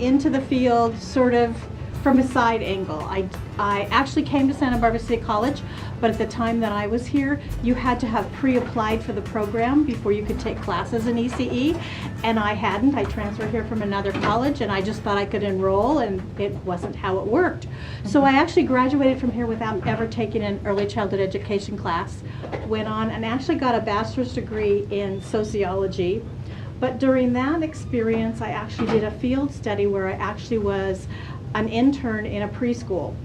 into the field sort of from a side angle. I actually came to Santa Barbara City College, but at the time that I was here, you had to have pre-applied for the program before you could take classes in ECE, and I hadn't. I transferred here from another college, and I just thought I could enroll, and it wasn't how it worked. So I actually graduated from here without ever taking an early childhood education class, went on and actually got a bachelor's degree in sociology. But during that experience, I actually did a field study where I actually was an intern in a preschool.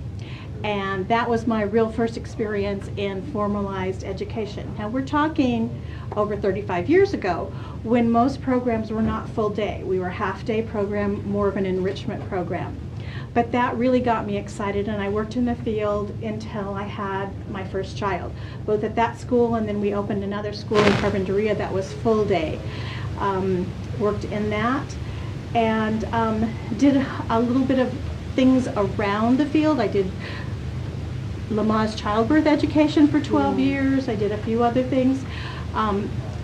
And that was my real first experience in formalized education. Now we're talking over 35 years ago when most programs were not full day. We were half-day program, more of an enrichment program. But that really got me excited, and I worked in the field until I had my first child, both at that school and then we opened another school in Carpinteria that was full day. Worked in that and did a little bit of things around the field. I did Lamaze childbirth education for 12 years. I did a few other things.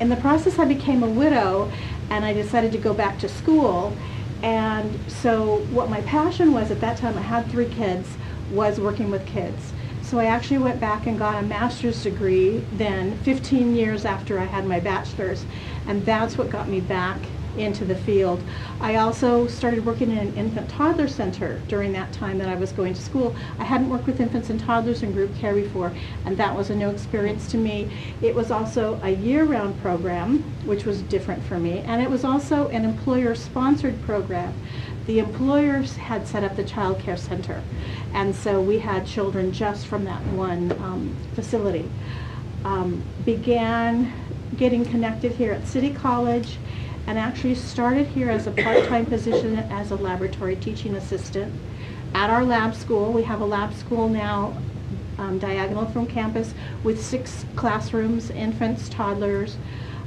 In the process, I became a widow, and I decided to go back to school. And so what my passion was at that time, I had 3 kids, was working with kids. So I actually went back and got a master's degree then, 15 years after I had my bachelor's, and that's what got me back into the field. I also started working in an infant toddler center during that time that I was going to school. I hadn't worked with infants and toddlers in group care before, and that was a new experience to me. It was also a year-round program, which was different for me, and it was also an employer-sponsored program. The employers had set up the Childcare Center, and so we had children just from that one facility. Began getting connected here at City College, and actually started here as a part-time position as a laboratory teaching assistant at our lab school. We have a lab school now diagonal from campus with 6 classrooms, infants, toddlers,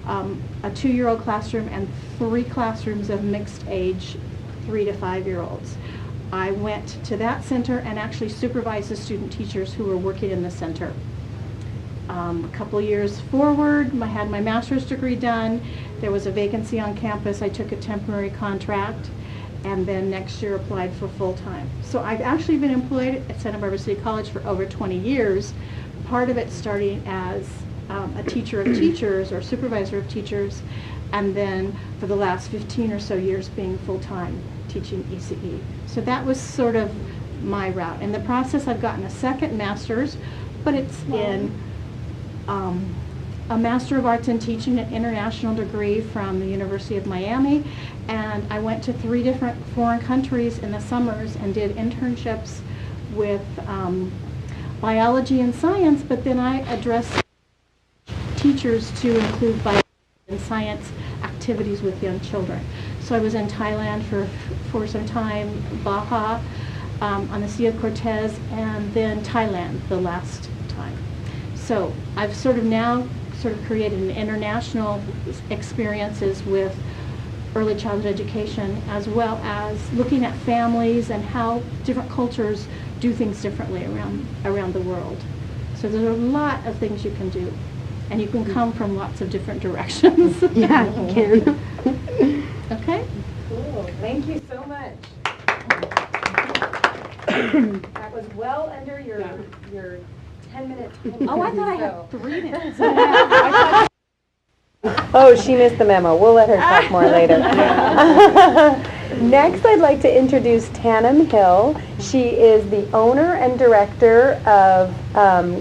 a 2-year-old classroom, and 3 classrooms of mixed age 3 to 5-year-olds. I went to that center and actually supervised the student teachers who were working in the center. A couple years forward, I had my master's degree done. There was a vacancy on campus. I took a temporary contract, and then next year applied for full-time. So I've actually been employed at Santa Barbara City College for over 20 years, part of it starting as a teacher of teachers or supervisor of teachers, and then for the last 15 or so years being full-time teaching ECE. So that was sort of my route. In the process, I've gotten a second master's, but it's in a Master of Arts in Teaching, an international degree from the University of Miami, and I went to 3 different foreign countries in the summers and did internships with biology and science, but then I addressed teachers to include biology and science activities with young children. So I was in Thailand for some time, Baja, on the Sea of Cortez, and then Thailand the last time. So I've sort of created an international experiences with early childhood education, as well as looking at families and how different cultures do things differently around the world. So there's a lot of things you can do, and you can come from lots of different directions. Yeah, you can. Okay? Cool. Thank you so much. That was well under your 10-minute. Oh, I thought I had 3 minutes. Oh, she missed the memo. We'll let her talk more later. Next, I'd like to introduce Tanum Hill. She is the owner and director of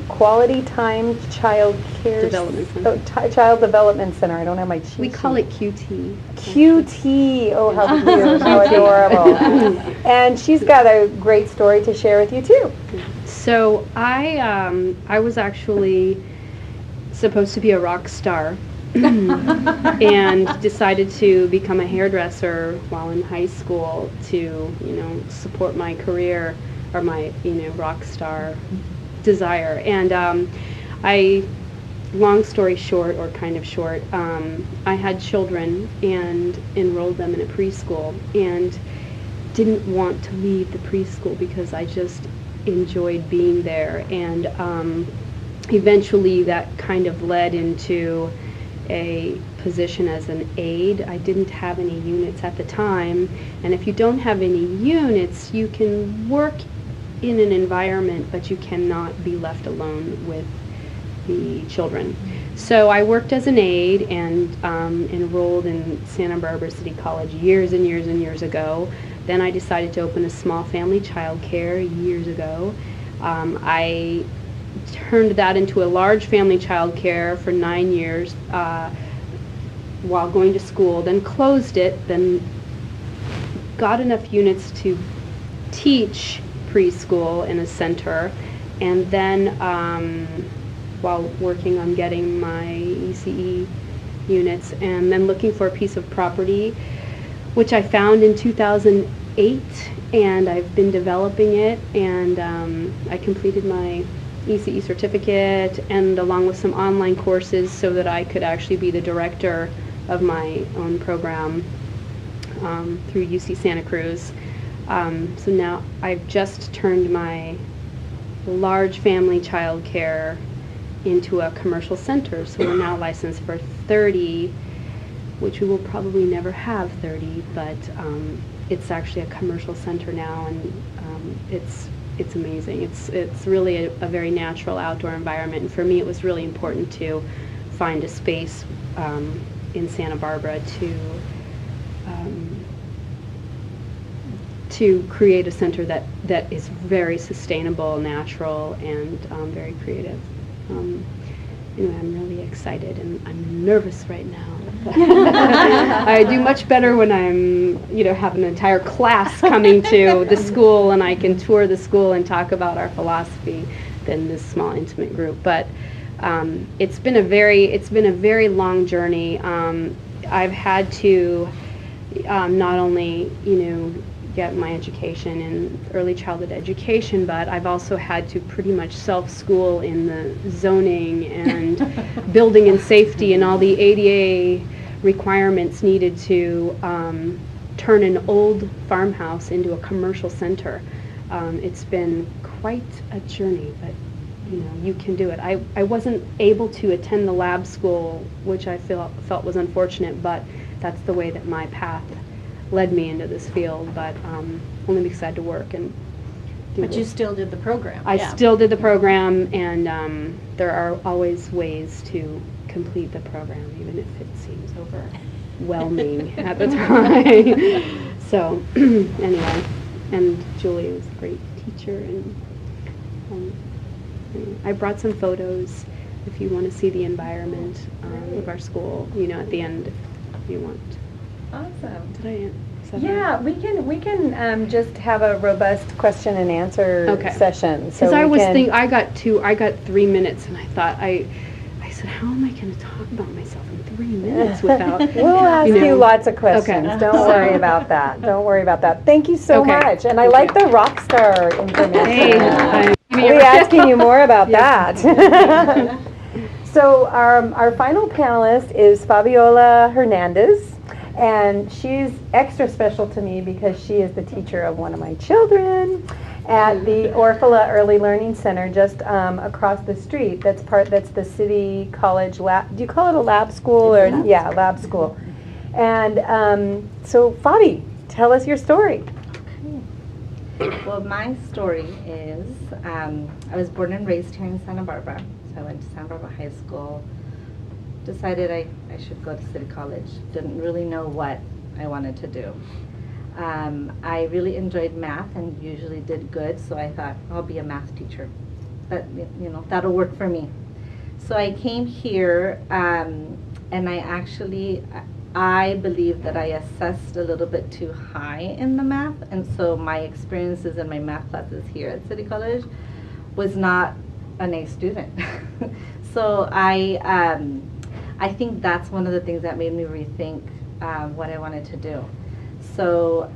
Quality Time Child Child Development Center. I don't have my cheat We call it QT. QT. Oh, how cute. How adorable. And she's got a great story to share with you, too. So I was actually supposed to be a rock star and decided to become a hairdresser while in high school to, support my career or my, rock star desire. And long story short, or kind of short, I had children and enrolled them in a preschool and didn't want to leave the preschool because I just enjoyed being there. And eventually that kind of led into a position as an aide. I didn't have any units at the time, and if you don't have any units, you can work in an environment, but you cannot be left alone with the children. So I worked as an aide and enrolled in Santa Barbara City College years and years and years ago. Then I decided to open a small family childcare years ago. I turned that into a large family childcare for 9 years while going to school, then closed it, then got enough units to teach preschool in a center, and then while working on getting my ECE units, and then looking for a piece of property, which I found in 2008, and I've been developing it, and I completed my ECE certificate, and along with some online courses so that I could actually be the director of my own program through UC Santa Cruz. So now I've just turned my large family childcare into a commercial center, so we're now licensed for 30, which we will probably never have 30, but it's actually a commercial center now, and it's amazing. It's really a very natural outdoor environment, and for me it was really important to find a space in Santa Barbara to create a center that is very sustainable, natural, and very creative. Anyway, I'm really excited, and I'm nervous right now. I do much better when I'm, have an entire class coming to the school, and I can tour the school and talk about our philosophy than this small, intimate group. But it's been a very long journey. I've had to not only, get my education in early childhood education, but I've also had to pretty much self-school in the zoning and building and safety and all the ADA requirements needed to turn an old farmhouse into a commercial center. It's been quite a journey, but you can do it. I wasn't able to attend the lab school, which I felt was unfortunate, but that's the way that my path led me into this field, but only because I had to work and do But you still did the program. I yeah. still did the program, and there are always ways to complete the program, even if it seems overwhelming at the time. So anyway, and Julie was a great teacher, and anyway, I brought some photos if you want to see the environment of our school, at the end if you want. Awesome. Did I answer? Yeah, we can just have a robust question and answer session. Because I was thinking, I got 3 minutes, and I thought, I said, how am I going to talk about myself in 3 minutes without? We'll ask you lots of questions. Okay. Don't worry about that. Don't worry about that. Thank you so much. And I like the rock star information. Hey, We'll be asking you more about that. So our final panelist is Fabiola Hernandez. And she's extra special to me because she is the teacher of one of my children at the Orfalea Early Learning Center just across the street. That's the City College lab. Do you call it a lab school or lab school? And so Fabi, tell us your story. Okay. Well, my story is I was born and raised here in Santa Barbara. So I went to Santa Barbara High School. Decided I should go to City College. Didn't really know what I wanted to do. I really enjoyed math and usually did good, so I thought I'll be a math teacher. That'll work for me. So I came here, and I believe that I assessed a little bit too high in the math, and so my experiences in my math classes here at City College was not an A student. So I think that's one of the things that made me rethink what I wanted to do. So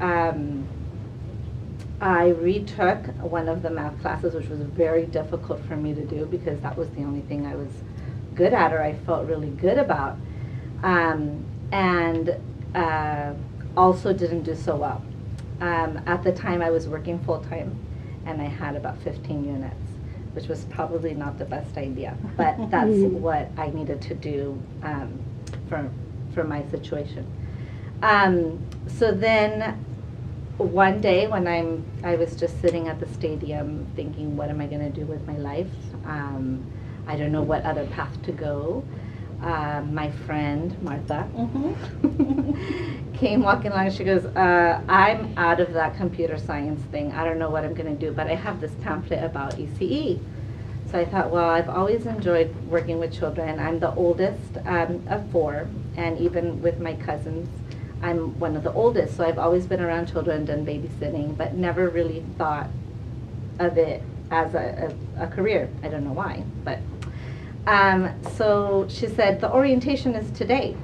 I retook one of the math classes, which was very difficult for me to do because that was the only thing I was good at or I felt really good about. And also didn't do so well. At the time I was working full-time and I had about 15 units, which was probably not the best idea, but that's what I needed to do for my situation. So then one day when I was just sitting at the stadium thinking, what am I going to do with my life? I don't know what other path to go. My friend, Martha, came walking along and she goes, I'm out of that computer science thing. I don't know what I'm going to do, but I have this pamphlet about ECE. So I thought, well, I've always enjoyed working with children. I'm the oldest of 4, and even with my cousins, I'm one of the oldest. So I've always been around children, done babysitting, but never really thought of it as a career. I don't know why, but so she said, the orientation is today,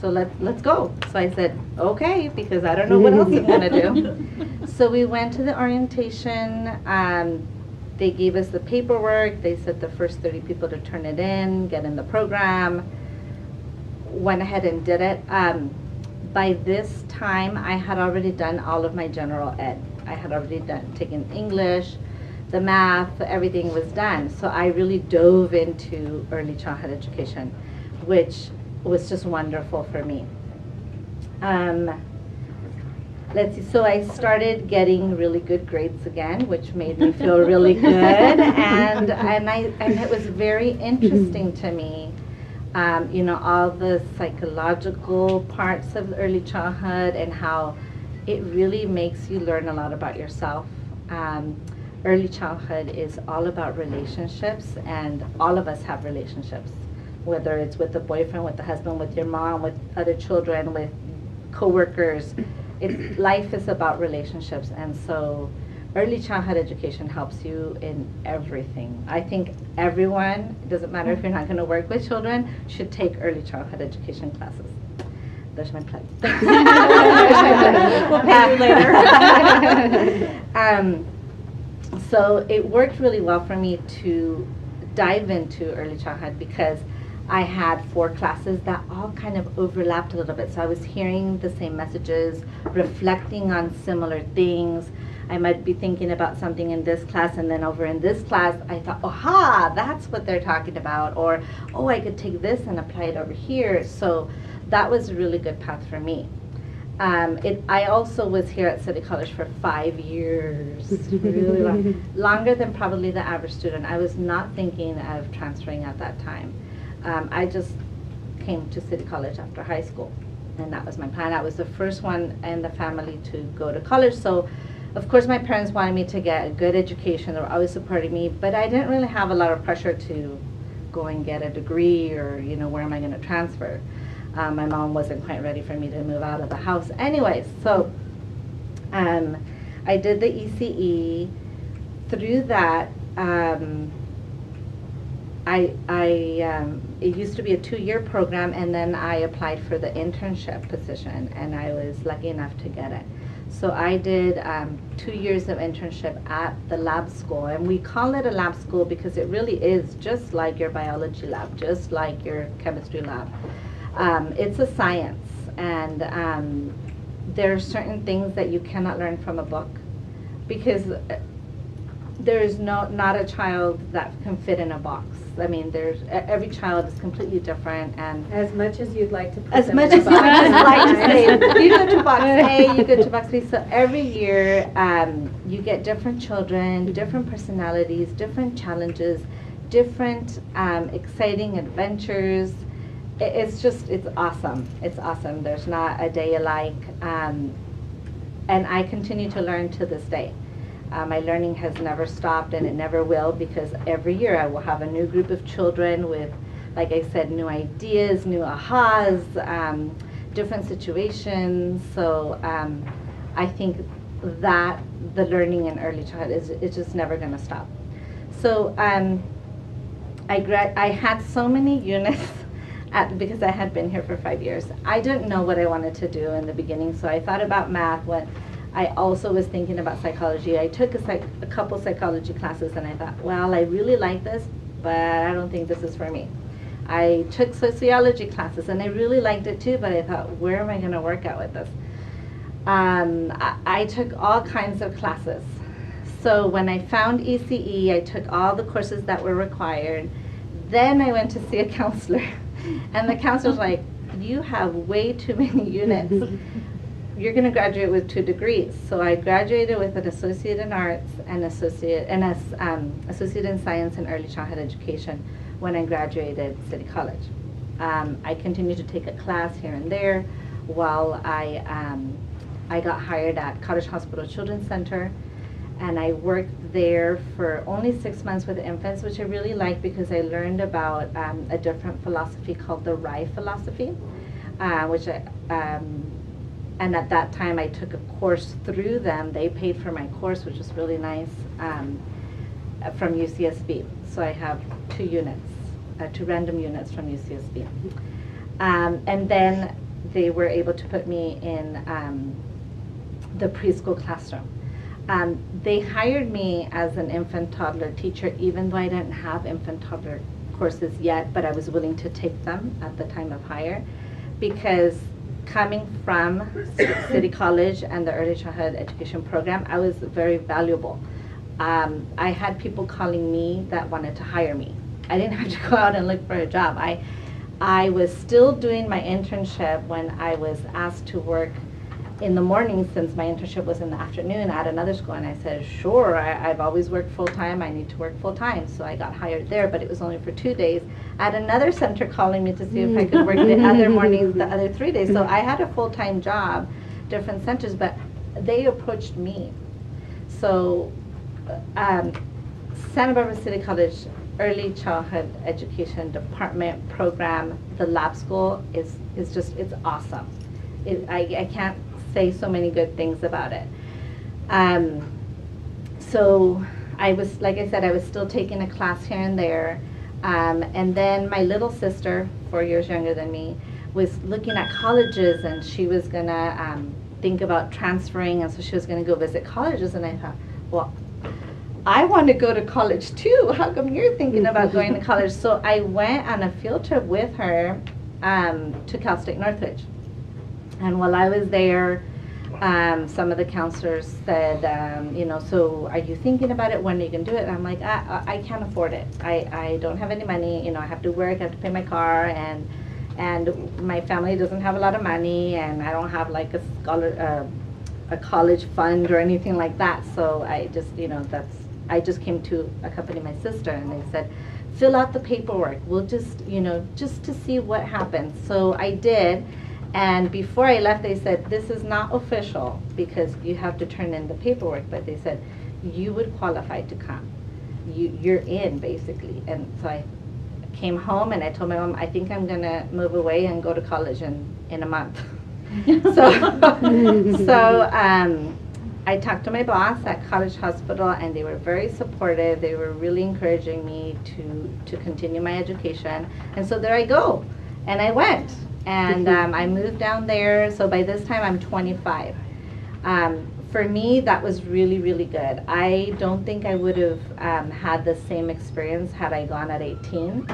so let's go. So I said, okay, because I don't know what else I'm gonna do. So we went to the orientation. They gave us the paperwork. They said the first 30 people to turn it in, get in the program. Went ahead and did it. By this time, I had already done all of my general ed. I had already taken English, the math, everything was done. So I really dove into early childhood education, which was just wonderful for me. Let's see, so I started getting really good grades again, which made me feel really good, and it was very interesting to me, you know, all the psychological parts of early childhood and how it really makes you learn a lot about yourself. Early childhood is all about relationships, and all of us have relationships, whether it's with the boyfriend, with the husband, with your mom, with other children, with coworkers. Life is about relationships, and so early childhood education helps you in everything. I think everyone, it doesn't matter if you're not going to work with children, should take early childhood education classes. There's my plug. We'll pay you later. So it worked really well for me to dive into early childhood because I had 4 classes that all kind of overlapped a little bit. So I was hearing the same messages, reflecting on similar things. I might be thinking about something in this class, and then over in this class, I thought, aha, that's what they're talking about. Or, oh, I could take this and apply it over here. So that was a really good path for me. I also was here at City College for 5 years, really long, longer than probably the average student. I was not thinking of transferring at that time. I just came to City College after high school, and that was my plan. I was the first one in the family to go to college, so of course my parents wanted me to get a good education. They were always supporting me, but I didn't really have a lot of pressure to go and get a degree or, you know, where am I going to transfer. My mom wasn't quite ready for me to move out of the house. Anyways, so I did the ECE. Through that, it used to be a 2-year program, and then I applied for the internship position, and I was lucky enough to get it. So I did 2 years of internship at the lab school, and we call it a lab school because it really is just like your biology lab, just like your chemistry lab. It's a science, and there are certain things that you cannot learn from a book because there is not a child that can fit in a box. I mean, every child is completely different, and as much as you'd like to put as them much in a as you would box. just like to say, you go to box A, you go to box B. So every year, you get different children, different personalities, different challenges, different exciting adventures. It's awesome. It's awesome. There's not a day alike, and I continue to learn to this day. My learning has never stopped, and it never will, because every year I will have a new group of children with, like I said, new ideas, new ahas, different situations. So I think that the learning in early childhood is just never going to stop. So I had so many units because I had been here for 5 years. I didn't know what I wanted to do in the beginning, so I thought about math. I also was thinking about psychology. I took a couple psychology classes, and I thought, well, I really like this, but I don't think this is for me. I took sociology classes, and I really liked it too, but I thought, where am I going to work out with this? I took all kinds of classes. So when I found ECE, I took all the courses that were required. Then I went to see a counselor, and the counselor was like, you have way too many units. You're going to graduate with 2 degrees. So I graduated with an associate in arts and associate in science and early childhood education when I graduated City College. I continued to take a class here and there while I got hired at Cottage Hospital Children's Center, and I worked there for only 6 months with infants, which I really liked because I learned about a different philosophy called the RIE philosophy, which and at that time I took a course through them. They paid for my course, which was really nice, from UCSB. So I have 2 units, 2 random units from UCSB. And then they were able to put me in the preschool classroom. They hired me as an infant toddler teacher, even though I didn't have infant toddler courses yet, but I was willing to take them at the time of hire, because coming from City College and the early childhood education program, I was very valuable. I had people calling me that wanted to hire me. I didn't have to go out and look for a job. I was still doing my internship when I was asked to work in the morning, since my internship was in the afternoon at another school, and I said, sure, I've always worked full-time, I need to work full-time. So I got hired there, but it was only for 2 days. At another center calling me to see if I could work the other mornings, the other 3 days. So I had a full-time job, different centers, but they approached me. So Santa Barbara City College Early Childhood Education Department program, the lab school is just, it's awesome. I can't say so many good things about it. So I was, like I said, I was still taking a class here and there. And then my little sister, 4 years younger than me, was looking at colleges, and she was gonna think about transferring, and so she was gonna go visit colleges. And I thought, well, I want to go to college too. How come you're thinking about going to college? So I went on a field trip with her to Cal State Northridge. And while I was there, some of the counselors said, so are you thinking about it? When are you going to do it? And I'm like, I can't afford it. I don't have any money. I have to work, I have to pay my car, and my family doesn't have a lot of money, and I don't have like a college fund or anything like that. So I just, I just came to accompany my sister, and they said, fill out the paperwork. We'll just, just to see what happens. So I did. And before I left, they said, this is not official because you have to turn in the paperwork. But they said, you would qualify to come. You're in, basically. And so I came home and I told my mom, I think I'm going to move away and go to college in a month. So I talked to my boss at Cottage Hospital, and they were very supportive. They were really encouraging me to continue my education. And so there I go. And I went. And I moved down there, so by this time I'm 25. For me, that was really, really good. I don't think I would have had the same experience had I gone at 18,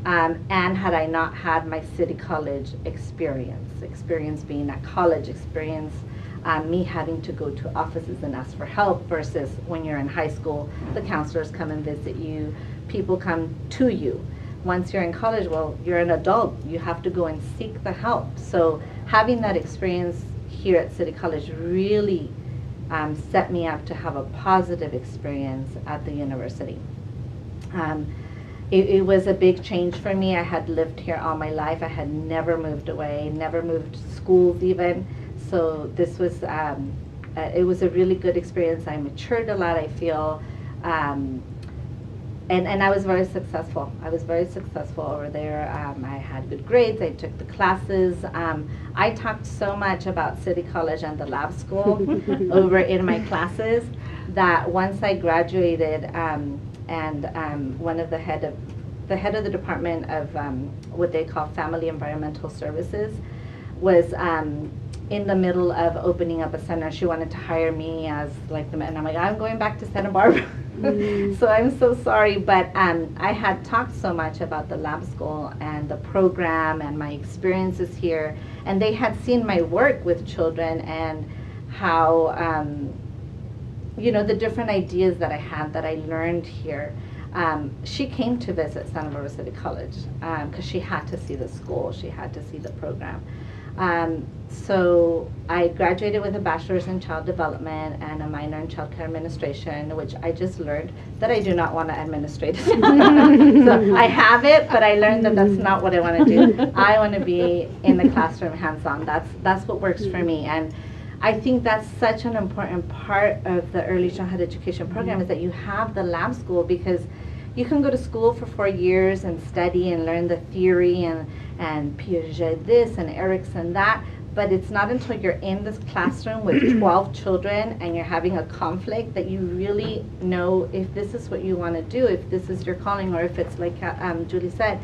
and had I not had my city college experience being at college, experience me having to go to offices and ask for help versus when you're in high school, the counselors come and visit you, people come to you. Once you're in college, well, you're an adult. You have to go and seek the help. So having that experience here at City College really set me up to have a positive experience at the university. It was a big change for me. I had lived here all my life. I had never moved away, never moved schools even. So this was, it was a really good experience. I matured a lot, I feel. And I was very successful. I was very successful over there. I had good grades. I took the classes. I talked so much about City College and the lab school over in my classes that once I graduated, and one of the head of the department of what they call Family Environmental Services was in the middle of opening up a center. She wanted to hire me as like and I'm like, I'm going back to Santa Barbara. So I'm so sorry, but I had talked so much about the lab school and the program and my experiences here, and they had seen my work with children and how, the different ideas that I had that I learned here. She came to visit Santa Barbara City College because she had to see the school, she had to see the program. So I graduated with a bachelor's in child development and a minor in childcare administration, which I just learned that I do not want to administrate. So I have it, but I learned that that's not what I want to do. I want to be in the classroom hands-on. That's what works for me. And I think that's such an important part of the early childhood education program, is that you have the lab school, because you can go to school for 4 years and study and learn the theory and Piaget this and Erickson that, but it's not until you're in this classroom with 12 children and you're having a conflict that you really know if this is what you want to do, if this is your calling, or if it's like Julie said,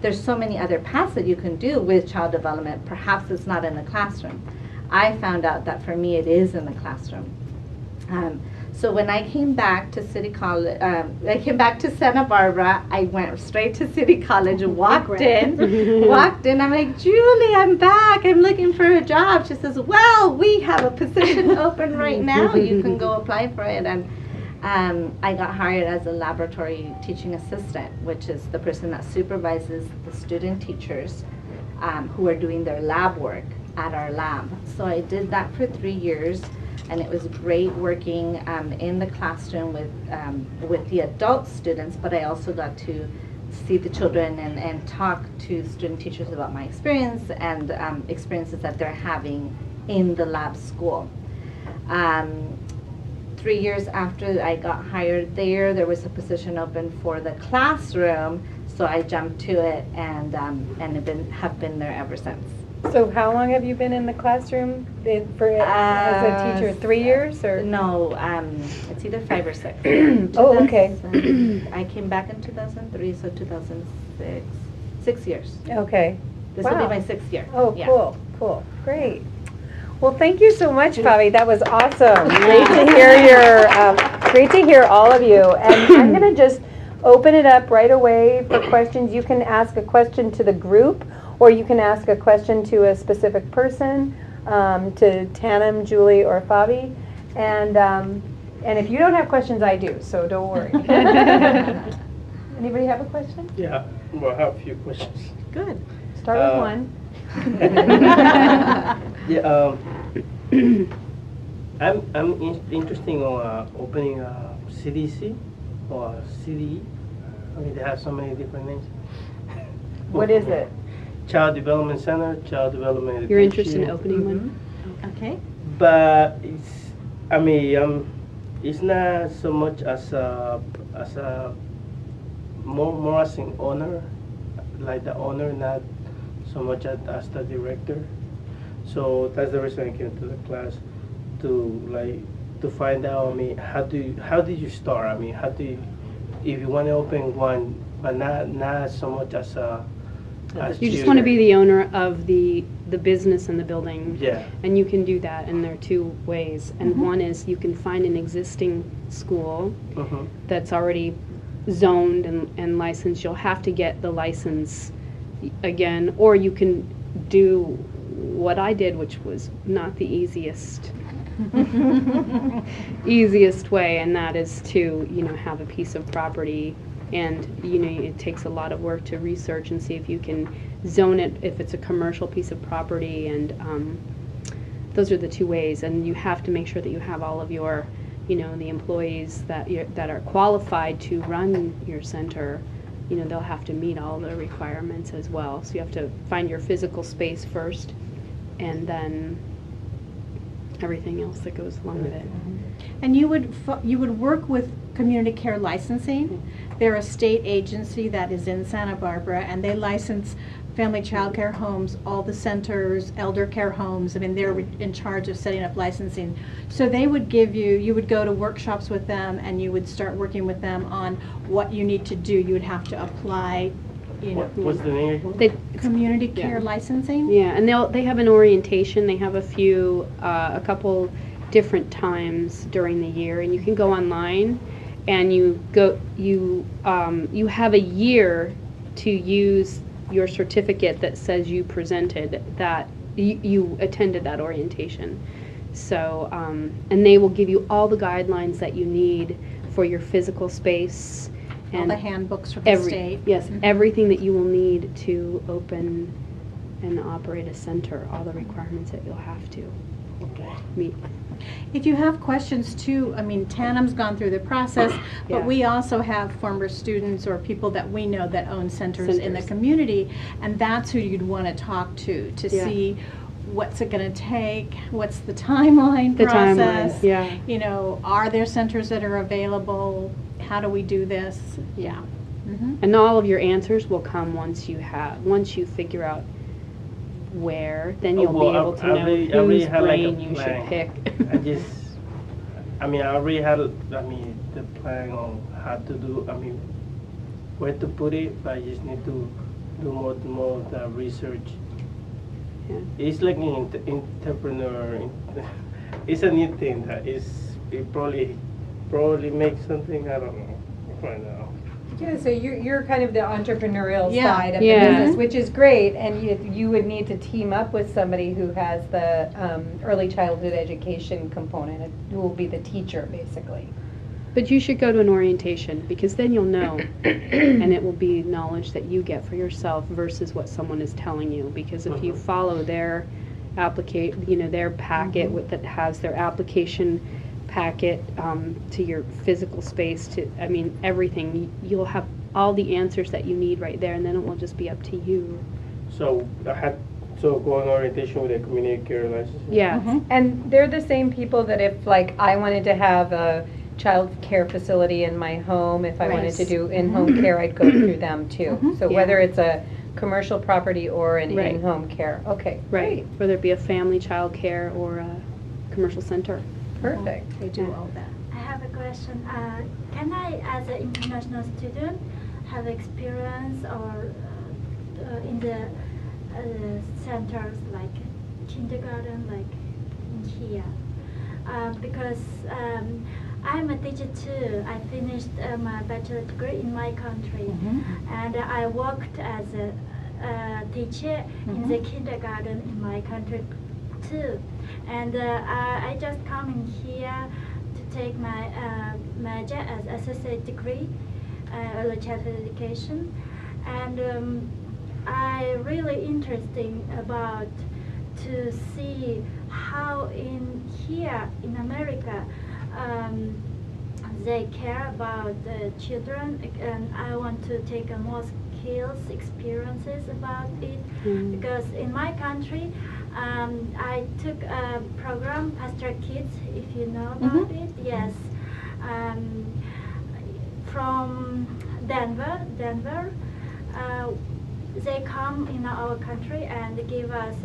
there's so many other paths that you can do with child development. Perhaps it's not in the classroom. I found out that for me it is in the classroom. So when I came back to City College, I came back to Santa Barbara, I went straight to City College, walked in, I'm like, Julie, I'm back, I'm looking for a job. She says, well, we have a position open right now, you can go apply for it. And I got hired as a laboratory teaching assistant, which is the person that supervises the student teachers who are doing their lab work at our lab. So I did that for 3 years. And it was great working in the classroom with the adult students, but I also got to see the children and talk to student teachers about my experience and experiences that they're having in the lab school. 3 years after I got hired there was a position open for the classroom, so I jumped to it and have been there ever since. So how long have you been in the classroom as a teacher? 3 years or? No, it's either 5 or 6. Oh, okay. I came back in 2003, so 2006, 6 years. Okay. This will be my 6th year. Oh, Yeah. cool, great. Well, thank you so much, Fabi. That was awesome. Great to hear all of you. And I'm going to just open it up right away for questions. You can ask a question to the group, or you can ask a question to a specific person, to Tanum, Julie, or Fabi. And if you don't have questions, I do, so don't worry. Anybody have a question? Yeah, well, I have a few questions. Good. Start with one. Yeah, I'm interested in opening a CDC or a CDE. I mean, they have so many different names. What is it? Child Development Center, Child Development Education. You're interested in opening one? Okay. But it's not so much as a more as an owner, like the owner, not so much as the director. So that's the reason I came to the class, to find out. I mean, how did you start? I mean, if you want to open one, but not so much as a. You just want to be the owner of the business and the building. Yeah. And you can do that, and there are 2 ways. And one is you can find an existing school that's already zoned and licensed. You'll have to get the license again, or you can do what I did, which was not the easiest way, and that is to, have a piece of property. And, it takes a lot of work to research and see if you can zone it, if it's a commercial piece of property. And those are the 2 ways. And you have to make sure that you have all of your, the employees that are qualified to run your center. They'll have to meet all the requirements as well. So you have to find your physical space first, and then everything else that goes along with it. And you would work with Community Care Licensing. They're a state agency that is in Santa Barbara, and they license family child care homes, all the centers, elder care homes. I mean, they're in charge of setting up licensing. So they would you would go to workshops with them, and you would start working with them on what you need to do. You would have to apply, What's the name again? Community Care Licensing. Yeah, and they have an orientation. They have a couple different times during the year, and you can go online, and you have a year to use your certificate that says you presented that you attended that orientation. So and they will give you all the guidelines that you need for your physical space All And the handbooks from the state. Yes, Mhm. everything that you will need to open and operate a center, all the requirements that you'll have to Okay. meet. If you have questions too, I mean, Tanum's gone through the process, Yeah. but we also have former students or people that we know that own centers in the Centers. community, and that's who you'd want to talk to Yeah. see what's it going to take, what's the timeline The process. timeline, yeah. You know, are there centers that are available? How do we do this? Yeah. Mhm. And all of your answers will come once you figure out where, then you'll Well, be able to I know already whose had like a brain you should plan. pick. I already had, the plan on how to do, where to put it, but I just need to do more of the research. Yeah. It's like an entrepreneur, it's a new thing that it probably makes something, I don't know, right now. Yeah, so you're kind of the entrepreneurial Yeah. side of the Yeah. business, which is great, and you would need to team up with somebody who has the early childhood education component, who will be the teacher, basically. But you should go to an orientation, because then you'll know, and it will be knowledge that you get for yourself versus what someone is telling you. Because if you follow their their packet that has their application packet to your physical space, everything, you'll have all the answers that you need right there, and then it will just be up to you. So go on orientation with a community care license? Yeah. Mhm. And they're the same people that if, like, I wanted to have a child care facility in my home, if I wanted to do in-home care, I'd go through them too. Mhm. So Yeah. whether it's a commercial property or an Right. in-home care, okay, Right. Whether it be a family child care or a commercial center. perfect. They do all that. I have a question. Can I, as an international student, have experience or in the centers like kindergarten, like in here? Because I'm a teacher too. I finished my bachelor degree in my country, and I worked as a teacher in the kindergarten in my country too. And I just come in here to take my major as associate degree, early childhood education, and I really interesting about to see how in here in America they care about the children, and I want to take more skills, experiences about it, because in my country I took a program, Pastor Kids, if you know about it, yes, from Denver, they come in our country and give us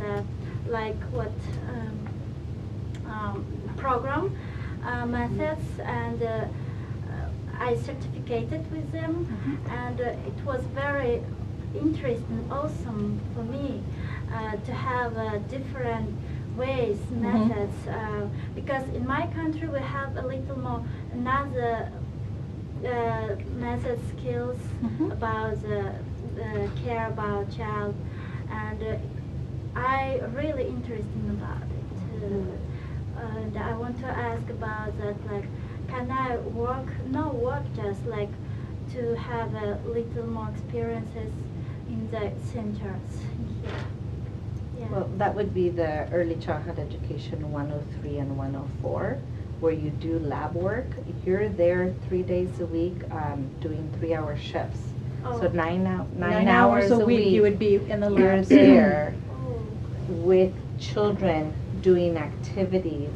program methods, and I certificated with them, and it was very interesting, awesome for me to have different ways, methods, because in my country we have a little more another method skills about the care about child, and I really interested about it. And I want to ask about that, like, can I not work just like to have a little more experiences in the centers here? Yeah. Well, that would be the Early Childhood Education 103 and 104, where you do lab work. You're there 3 days a week doing 3-hour shifts. So Oh. 9 9 hours a week you would be in the You're labs. there Oh. with children doing activities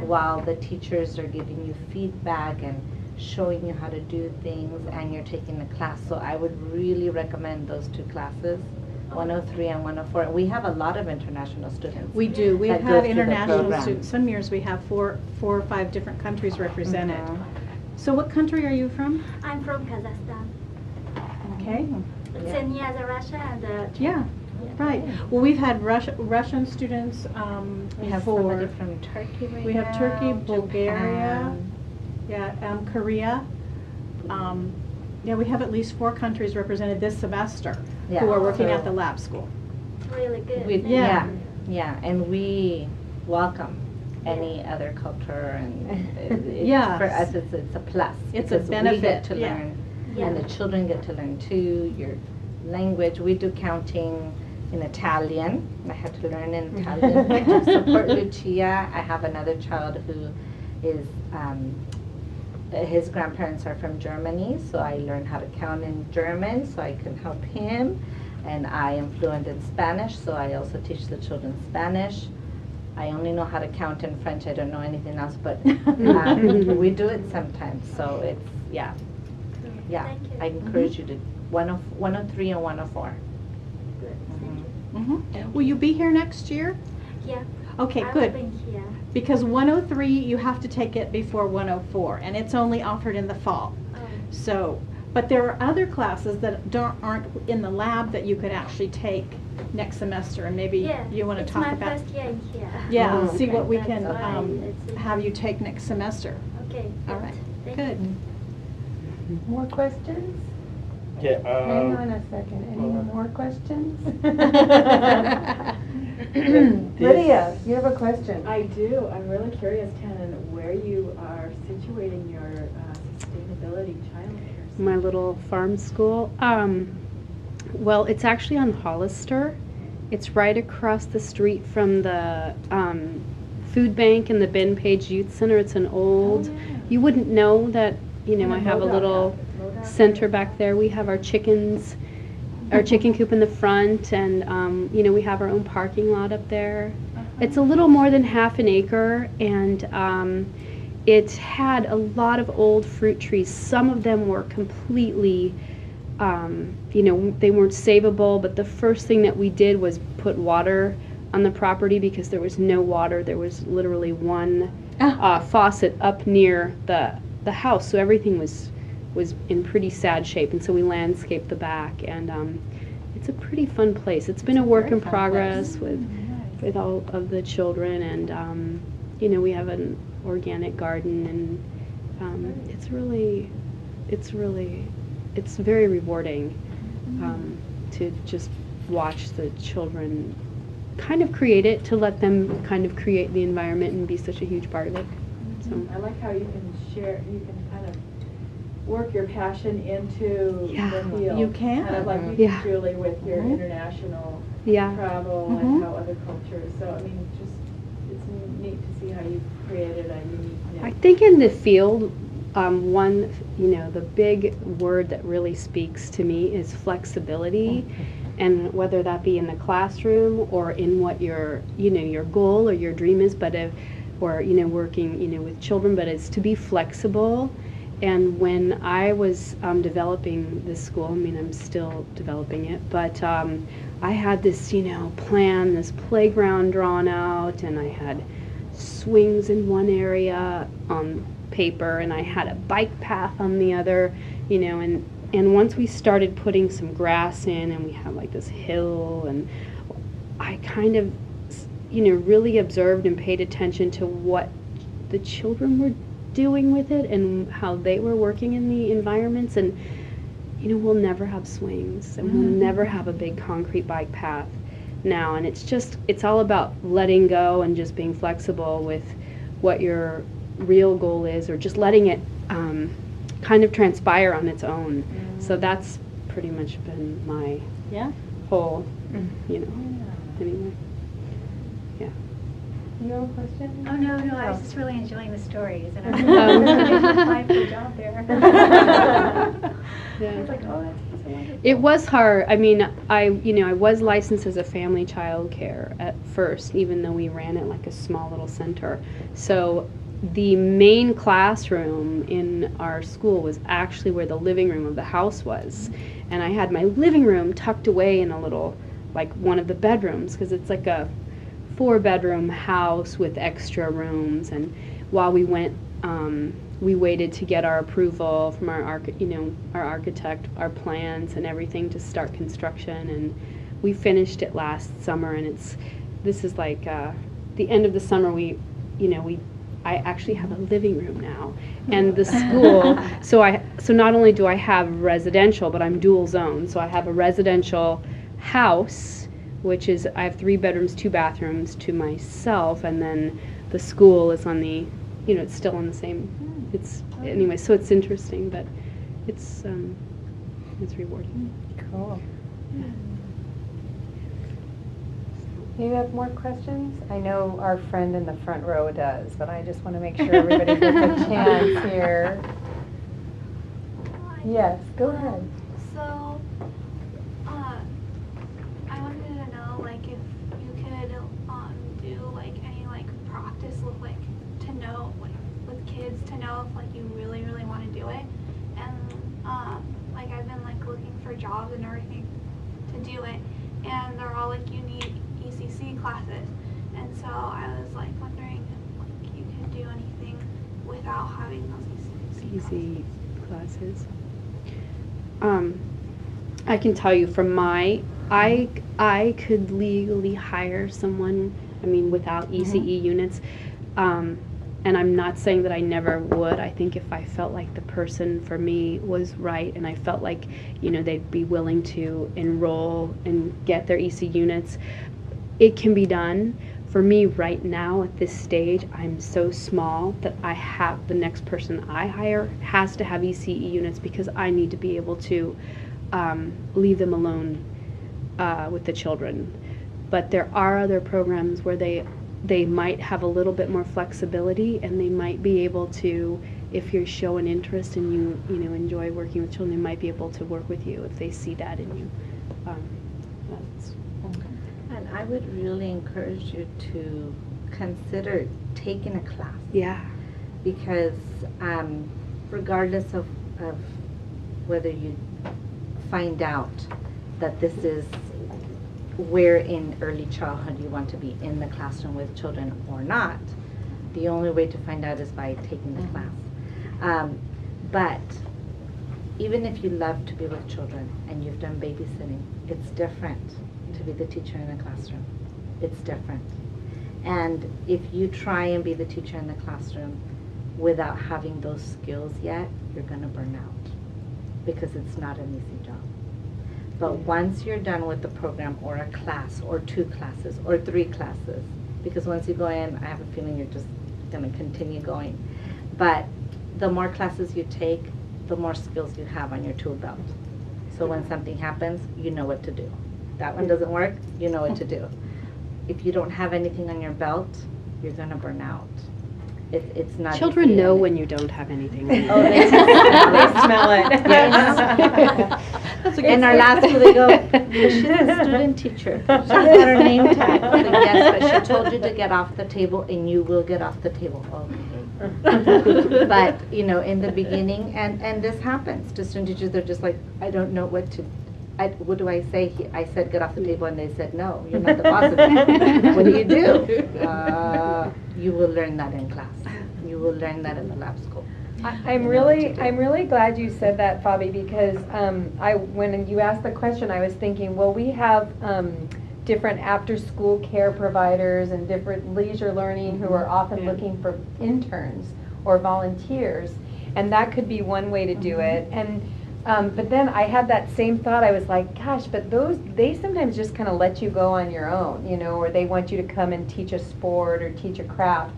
while the teachers are giving you feedback and showing you how to do things, and you're taking a class. So I would really recommend those 2 classes, 103 and 104. And we have a lot of international students. We do. We've that go had through the international program. students. Some years we have four or five different countries represented. Mhm. So what country are you from? I'm from Kazakhstan. Okay. It's Yeah. near the Russia and Yeah, Yeah. right. Well, we've had Russian students We have before. somebody from Turkey right We have Turkey, now, Bulgaria, Japan. Korea. Yeah, we have at least 4 countries represented this semester Yeah. who are working So- at the lab school. it's really good. We- Thank Yeah. you. Yeah, and we welcome any other culture, and Yeah. for us it's a plus. It's a because we get benefit, to yeah. learn And the children get to learn too, your language. We do counting in Italian. I had to learn in Italian to support Lucia. I have another child who is, his grandparents are from Germany, so I learned how to count in German so I can help him. And I am fluent in Spanish, so I also teach the children Spanish. I only know how to count in French. I don't know anything else, but we do it sometimes. So it's, yeah. Thank you. I encourage you to 103 and 104. Good. Will you be here next year? Yeah. Okay, I good. will be here. Because 103, you have to take it before 104, and it's only offered in the fall. Oh. So, but there are other classes that aren't in the lab that you could actually take next semester, and maybe Yeah. you want to talk It's about. my first year in here. Yeah, Oh, see what we That's can why it's- have you take next semester. Okay. All right, Thank good. you. More questions? Yeah. Hang on a second, any more questions? Lydia, you have a question. I do. I'm really curious, Tanum, where you are situating your sustainability childcare. My little farm school. Well, it's actually on Hollister. It's right across the street from the food bank and the Ben Page Youth Center. It's an old, you wouldn't know that, you know, I have a little center back there. We have our chickens, our chicken coop in the front, and you know, we have our own parking lot up there. It's a little more than half an acre, and it had a lot of old fruit trees. Some of them were completely, you know, they weren't savable, but the first thing that we did was put water on the property because there was no water. There was literally one faucet up near the house, so everything was in pretty sad shape, and so we landscaped the back, and it's a pretty fun place. It's been a work in progress with all of the children, and you know, we have an organic garden, and it's very rewarding to just watch the children kind of create it, to let them kind of create the environment and be such a huge part of it. So I like how you can share, you can kind of work your passion into Yeah. the field. You can. Kind of like you Yeah. did, Julie, with your international yeah. travel Mhm. and how other cultures. So, I mean, just, it's neat to see how you've created a unique I niche. think in the field, one, you know, the big word that really speaks to me is flexibility, and whether that be in the classroom or in what your, you know, your goal or your dream is, but or, you know, working, you know, with children, but it's to be flexible. And when I was developing this school, I mean, I'm still developing it, but I had this, you know, plan, this playground drawn out, and I had swings in one area on paper, and I had a bike path on the other, you know, and once we started putting some grass in, and we had like this hill, and I kind of, you know, really observed and paid attention to what the children were doing with it and how they were working in the environments. And you know, we'll never have swings, and we'll never have a big concrete bike path now, and it's all about letting go and just being flexible with what your real goal is, or just letting it kind of transpire on its own. So that's pretty much been my Yeah. whole, you know, anyway. Yeah. You have a question? Oh, no, I was just really enjoying the stories, and I Um, was applying for a job there. Yeah. I was like, oh, that's wonderful. It was hard. I mean, I was licensed as a family childcare at first, even though we ran it like a small little center. So the main classroom in our school was actually where the living room of the house was. And I had my living room tucked away in a little, like one of the bedrooms, because it's like a 4-bedroom house with extra rooms. And while we went, we waited to get our approval from our architect, our plans and everything to start construction, and we finished it last summer. And this is like the end of the summer. I actually have a living room now, and the school. So not only do I have residential, but I'm dual zone. So I have a residential house, which is, I have 3 bedrooms, 2 bathrooms to myself, and then the school is on the, you know, it's still on the same. Anyway, so it's interesting, but it's rewarding. Cool. Do you have more questions? I know our friend in the front row does, but I just want to make sure everybody gets a chance here. Yes, go ahead. So, I wanted to know, like, if you could do like any like practice with like to know like with kids to know if like you really want to do it, and like I've been like looking for jobs and everything to do it, and they're all like you need ECC classes, and so I was like wondering if like you could do anything without having those ECC classes. I can tell you from I could legally hire someone, I mean, without ECE units. And I'm not saying that I never would. I think if I felt like the person for me was right and I felt like, you know, they'd be willing to enroll and get their EC units, it can be done. For me right now at this stage, I'm so small that I have the next person I hire has to have ECE units because I need to be able to leave them alone with the children. But there are other programs where they might have a little bit more flexibility, and they might be able to, if you show an interest and you know enjoy working with children, they might be able to work with you if they see that in you. And I would really encourage you to consider taking a class. Yeah. Because regardless of whether you find out that this is where in early childhood you want to be in the classroom with children or not, the only way to find out is by taking the class. But even if you love to be with children and you've done babysitting, it's different to be the teacher in the classroom. It's different. And if you try and be the teacher in the classroom without having those skills yet, you're going to burn out because it's not an easy job. But once you're done with the program or a class or 2 classes or 3 classes, because once you go in, I have a feeling you're just going to continue going. But the more classes you take, the more skills you have on your tool belt. So when something happens, you know what to do. That one doesn't work, you know what to do. If you don't have anything on your belt, you're going to burn out. It's not Children easy. know when you don't have anything. Oh, they smell it. Yes. In our last school, they go, she's a student teacher. She's got her name tag. I said, yes, but she told you to get off the table, and you will get off the table. Okay. But, you know, in the beginning, and this happens to student teachers, they're just like, I don't know what to what do I say? I said get off the table, and they said, no, you're not the boss of it. What do? You will learn that in class. You will learn that in the lab school. I'm really glad you said that, Fabi, because when you asked the question, I was thinking, well, we have different after-school care providers and different leisure learning who are often looking for interns or volunteers, and that could be one way to do it. And but then I had that same thought. I was like, gosh, but they sometimes just kind of let you go on your own, you know, or they want you to come and teach a sport or teach a craft,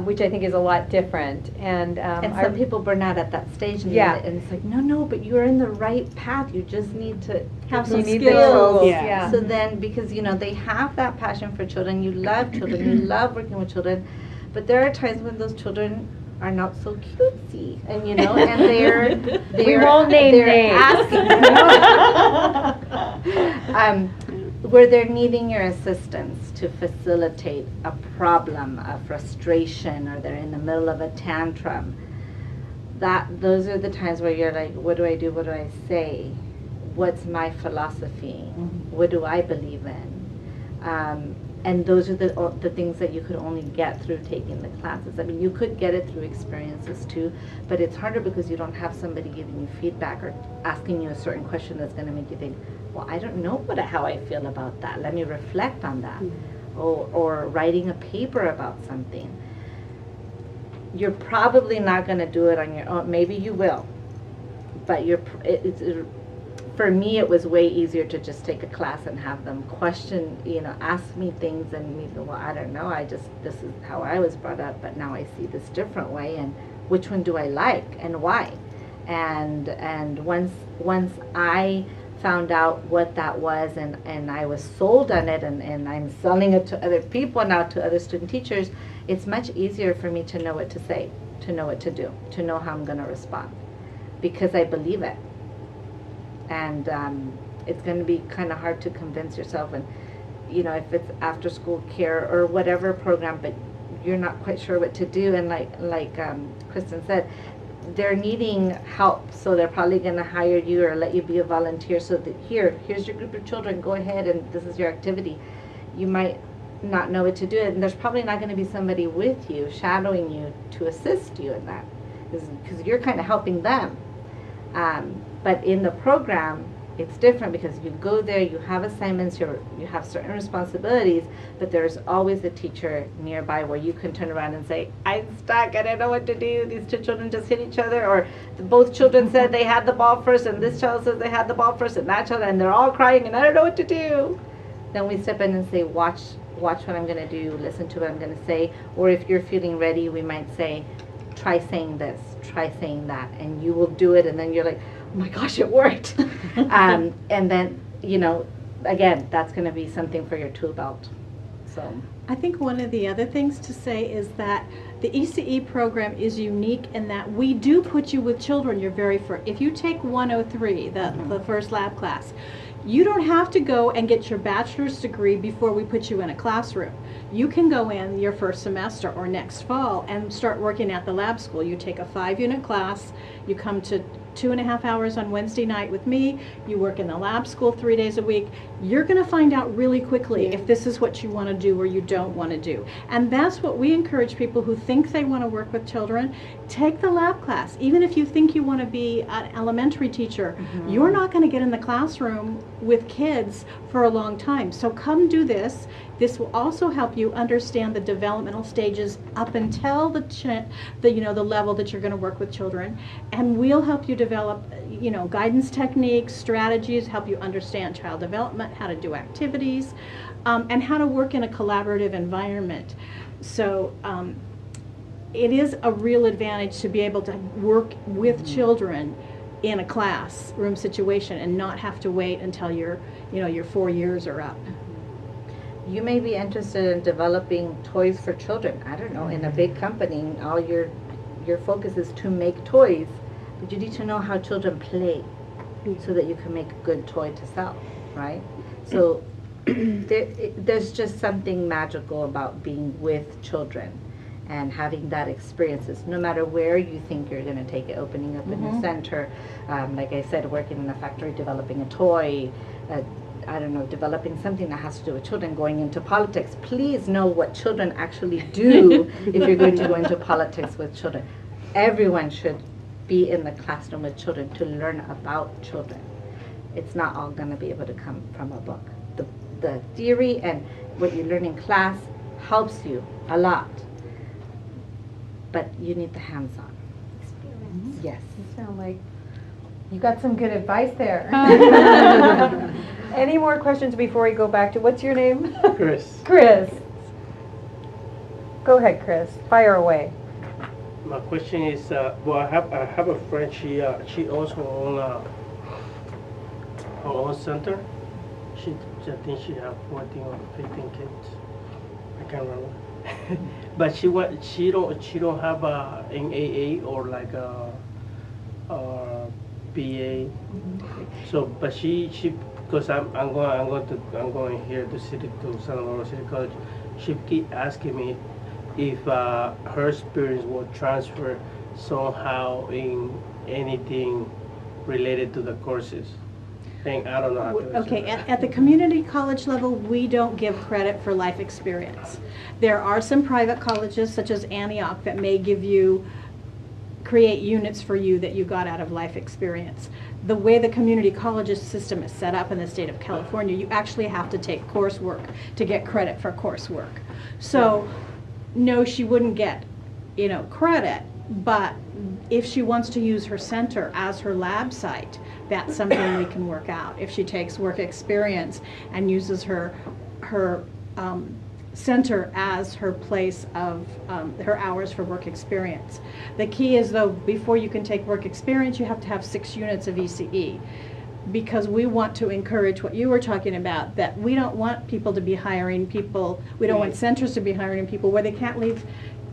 which I think is a lot different. And some people burn out at that stage, and it's like, no, but you're in the right path. You just need to have some skills. Yeah. So then, because you know they have that passion for children, you love children, you love working with children, but there are times when those children are not so cutesy, and you know, and they're we won't name names. Asking, where they're needing your assistance to facilitate a problem, a frustration, or they're in the middle of a tantrum. Those are the times where you're like, what do I do? What do I say? What's my philosophy? What do I believe in? And those are the things that you could only get through taking the classes. I mean, you could get it through experiences too, but it's harder because you don't have somebody giving you feedback or asking you a certain question that's going to make you think, well, I don't know how I feel about that. Let me reflect on that. Or writing a paper about something. You're probably not going to do it on your own. Maybe you will, but for me, it was way easier to just take a class and have them question, you know, ask me things, and me go, well, I don't know, this is how I was brought up, but now I see this different way, and which one do I like, and why? And once I found out what that was, and I was sold on it, and I'm selling it to other people now, to other student teachers, it's much easier for me to know what to say, to know what to do, to know how I'm going to respond, because I believe it. And it's going to be kind of hard to convince yourself, and if it's after school care or whatever program, but you're not quite sure what to do, and like Kristen said, they're needing help, so they're probably going to hire you or let you be a volunteer, so that here's your group of children, go ahead and this is your activity. You might not know what to do, and there's probably not going to be somebody with you, shadowing you to assist you in that, because you're kind of helping them. But in the program, it's different, because you go there, you have assignments, you have certain responsibilities, but there's always a teacher nearby where you can turn around and say, I'm stuck, I don't know what to do, these two children just hit each other, or both children said they had the ball first, and this child says they had the ball first, and that child, and they're all crying, and I don't know what to do. Then we step in and say, watch what I'm going to do, listen to what I'm going to say, or if you're feeling ready, we might say, try saying this, try saying that, and you will do it, and then you're like, oh my gosh, it worked. And then, again, that's going to be something for your tool belt. So I think one of the other things to say is that the ECE program is unique in that we do put you with children your very first. If you take 103, the first lab class, you don't have to go and get your bachelor's degree before we put you in a classroom. You can go in your first semester or next fall and start working at the lab school. You take a 5-unit class, you come to 2.5 hours on Wednesday night with me, you work in the lab school 3 days a week. You're going to find out really quickly if this is what you want to do or you don't want to do. And that's what we encourage people who think they want to work with children. Take the lab class. Even if you think you want to be an elementary teacher, you're not going to get in the classroom with kids for a long time. So come do this. This will also help you understand the developmental stages up until the level that you're going to work with children, and we'll help you develop guidance techniques, strategies, help you understand child development, how to do activities, and how to work in a collaborative environment. So it is a real advantage to be able to work with children in a classroom situation and not have to wait until your 4 years are up. you may be interested in developing toys for children. I don't know, in a big company, all your focus is to make toys, but you need to know how children play so that you can make a good toy to sell, right? So there's just something magical about being with children and having that experiences, no matter where you think you're going to take it, opening up a new center, like I said, working in a factory, developing a toy, I don't know, developing something that has to do with children, going into politics. Please know what children actually do if you're going to go into politics with children. Everyone should be in the classroom with children to learn about children. It's not all going to be able to come from a book. The theory and what you learn in class helps you a lot, but you need the hands-on experience. Yes. You sound like you got some good advice there. Any more questions before we go back to, what's your name? Chris. Chris. Go ahead, Chris. Fire away. My question is, well, I have a friend. She also own her own center. I think she have 14 or 15 kids. I can't remember. But she don't have an AA or like a BA. So, but she because I'm going here to Santa Barbara City College. She keep asking me if her experience will transfer somehow in anything related to the courses. I don't know how to answer Okay, that. at the community college level, we don't give credit for life experience. There are some private colleges, such as Antioch, that may create units for you that you got out of life experience. The way the community colleges system is set up in the state of California, you actually have to take coursework to get credit for coursework. So, no, she wouldn't get, credit, but if she wants to use her center as her lab site, that's something we can work out. If she takes work experience and uses her center as her place of her hours for work experience. The key is, though, before you can take work experience, you have to have 6 units of ECE, because we want to encourage what you were talking about, that we don't want people to be hiring people, we don't want centers to be hiring people where they can't leave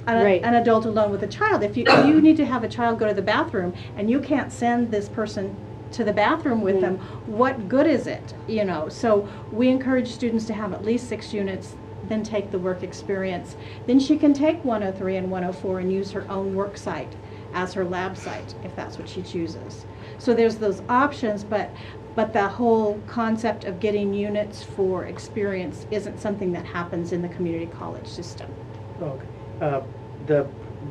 an adult alone with a child. If you need to have a child go to the bathroom and you can't send this person to the bathroom with them, what good is it? You know, so we encourage students to have at least 6 units, then take the work experience. Then she can take 103 and 104 and use her own work site as her lab site, if that's what she chooses. So there's those options, but the whole concept of getting units for experience isn't something that happens in the community college system. Okay.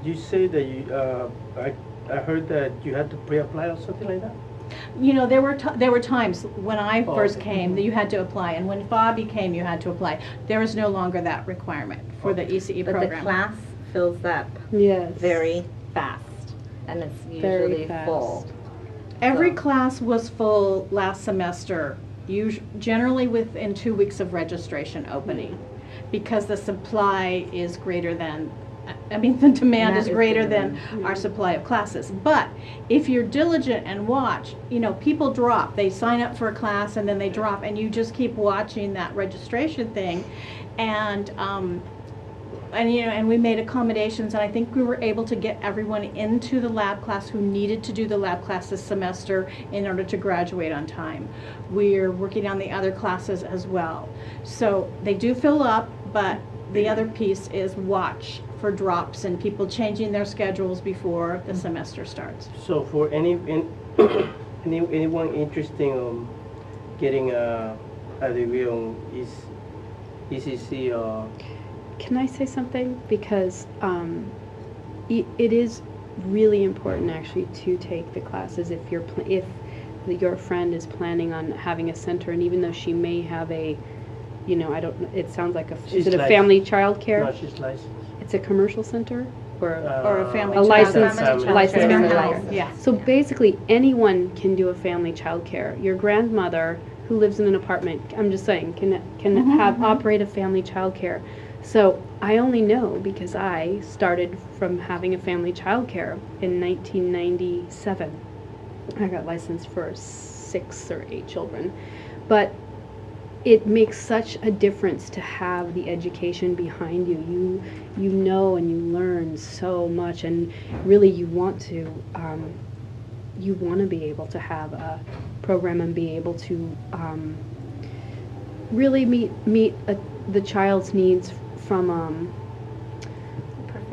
You say that you, I heard that you had to pre-apply or something like that? You know, there were times when I first came that you had to apply, and when Bobby came, you had to apply. There is no longer that requirement for the ECE program. But the class fills up very fast, and it's usually full. Every class was full last semester, generally within 2 weeks of registration opening, because the supply is greater than, I mean, the demand is greater than our supply of classes. But if you're diligent and watch, you know, people drop. They sign up for a class and then they drop, and you just keep watching that registration thing. And you know, and we made accommodations, and I think we were able to get everyone into the lab class who needed to do the lab class this semester in order to graduate on time. We're working on the other classes as well. So they do fill up, but the other piece is watch for drops and people changing their schedules before the semester starts. So for anyone interested in getting a degree on ECC, can I say something? Because it is really important actually to take the classes if your friend is planning on having a center, and even though she may have a, you know, I don't know, it sounds like is it a family childcare? No, she's licensed. It's a commercial center? Or a family licensed childcare. family childcare. Yeah. So basically anyone can do a family childcare. Your grandmother who lives in an apartment, I'm just saying, can operate a family childcare. So I only know because I started from having a family childcare in 1997. I got licensed for 6 or 8 children. But it makes such a difference to have the education behind you. You know and you learn so much, and really you want to be able to have a program and be able to really meet the child's needs from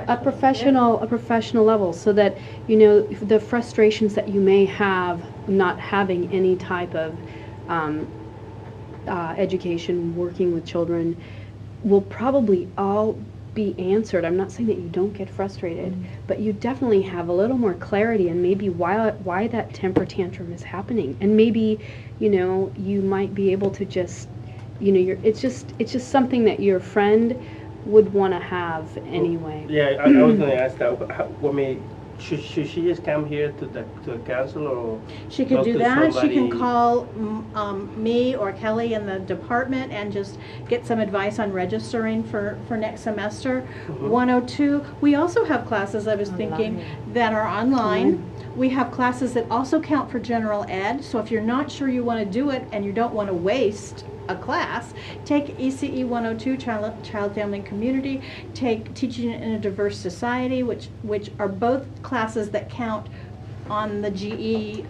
a professional level, so that, you know, the frustrations that you may have not having any type of education working with children will probably all be answered. I'm not saying that you don't get frustrated, but you definitely have a little more clarity and maybe why that temper tantrum is happening, and maybe, you know, you might be able to just, you know, it's just something that your friend would want to have anyway. Yeah, I was going to ask that. Should she just come here to the council, or she could do that? She can call me or Kelly in the department and just get some advice on registering for next semester. 102, we also have classes, I was thinking, that are online. We have classes that also count for general ed, so if you're not sure you want to do it and you don't want to waste a class, take ECE 102, Child, Family, and Community, take Teaching in a Diverse Society, which are both classes that count on the GE,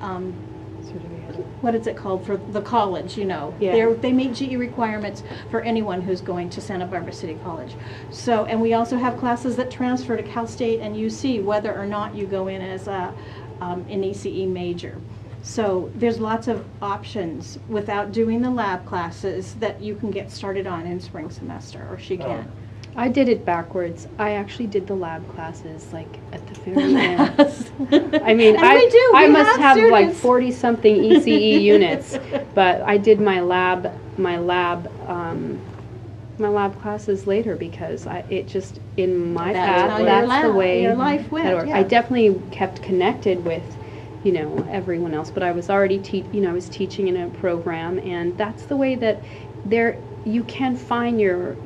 what is it called, for the college, you know. Yeah. They meet GE requirements for anyone who's going to Santa Barbara City College. So, and we also have classes that transfer to Cal State and UC, whether or not you go in as an ECE major. So there's lots of options without doing the lab classes that you can get started on in spring semester, or she can. I did it backwards. I actually did the lab classes like at the very end. I mean, I must have like 40-something ECE units, but I did my lab classes later because it just, in my path, that's the way your life went. Yeah. I definitely kept connected with, you know, everyone else, but I was already I was teaching in a program, and that's the way that you can find your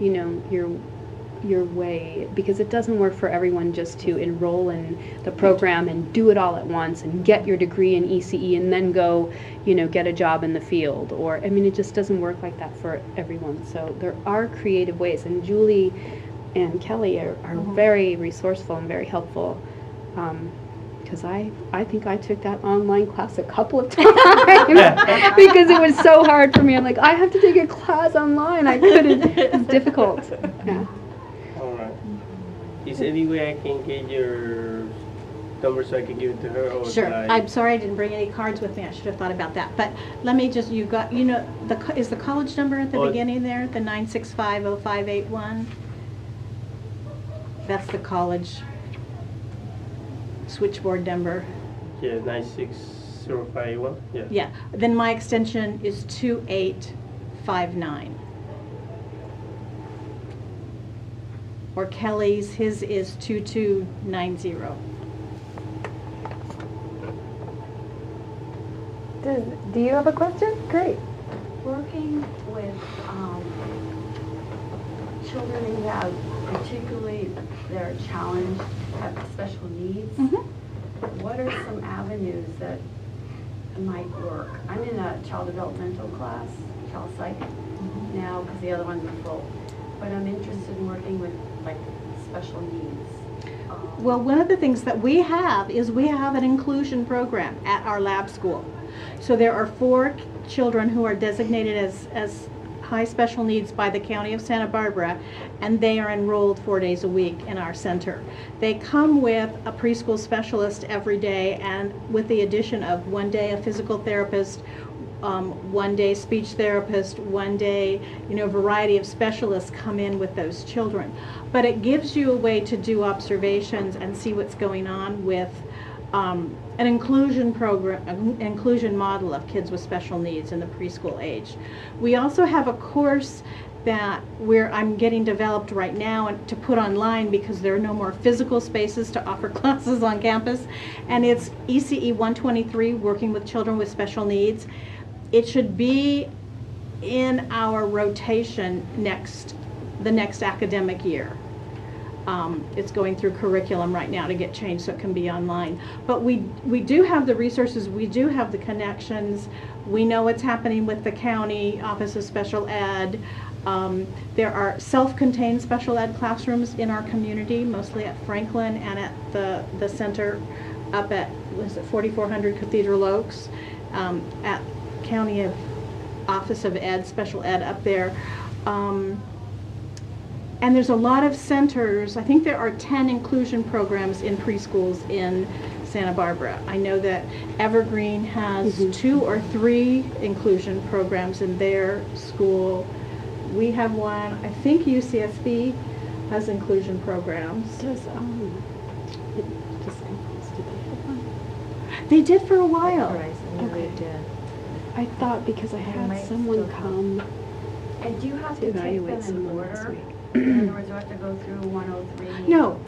way, because it doesn't work for everyone just to enroll in the program and do it all at once and get your degree in ECE and then go, get a job in the field. Or, it just doesn't work like that for everyone. So there are creative ways, and Julie and Kelly are very resourceful and very helpful. Because I think I took that online class a couple of times because it was so hard for me. I'm like, I have to take a class online. I couldn't. It's difficult. Yeah. All right. Is there any way I can get your number so I can give it to her? Or Sure. I'm sorry I didn't bring any cards with me. I should have thought about that. But let me just, is the college number at the beginning there, the 9650581? That's the college switchboard number. Yeah, 96051. Yeah. Yeah. Then my extension is 2859. Or Kelly's, his is 2290. Do you have a question? Great. Working with children who have particularly they're challenged, have special needs, what are some avenues that might work? I'm in a child developmental class, child psych now, because the other ones are full. But I'm interested in working with special needs. Well, one of the things that we have is we have an inclusion program at our lab school. So there are 4 children who are designated as high special needs by the County of Santa Barbara, and they are enrolled 4 days a week in our center. They come with a preschool specialist every day, and with the addition of 1 day a physical therapist, 1 day speech therapist, 1 day, a variety of specialists come in with those children. But it gives you a way to do observations and see what's going on with an inclusion program, an inclusion model of kids with special needs in the preschool age. We also have a course that I'm getting developed right now and to put online because there are no more physical spaces to offer classes on campus, and it's ECE 123, working with children with special needs. It should be in our rotation the next academic year. It's going through curriculum right now to get changed so it can be online. But we do have the resources, we do have the connections. We know what's happening with the county Office of Special Ed. There are self-contained special ed classrooms in our community, mostly at Franklin and at the center up at 4400 Cathedral Oaks, at County Office of Ed, Special Ed up there. And there's a lot of centers. I think there are 10 inclusion programs in preschools in Santa Barbara. I know that Evergreen has 2 or 3 inclusion programs in their school. We have one. I think UCSB has inclusion programs. Did they have one? They did for a while. Okay. I thought because I had someone come And do you have to to take them evaluate in someone last order? week. In other words, you have to go through 103? No,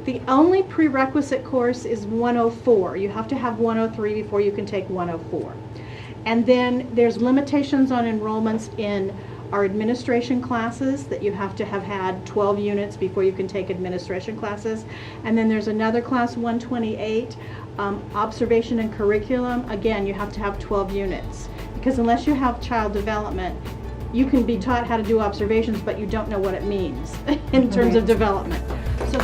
the only prerequisite course is 104. You have to have 103 before you can take 104. And then there's limitations on enrollments in our administration classes, that you have to have had 12 units before you can take administration classes. And then there's another class, 128, observation and curriculum. Again, you have to have 12 units. Because unless you have child development, you can be taught how to do observations, but you don't know what it means in terms of development. So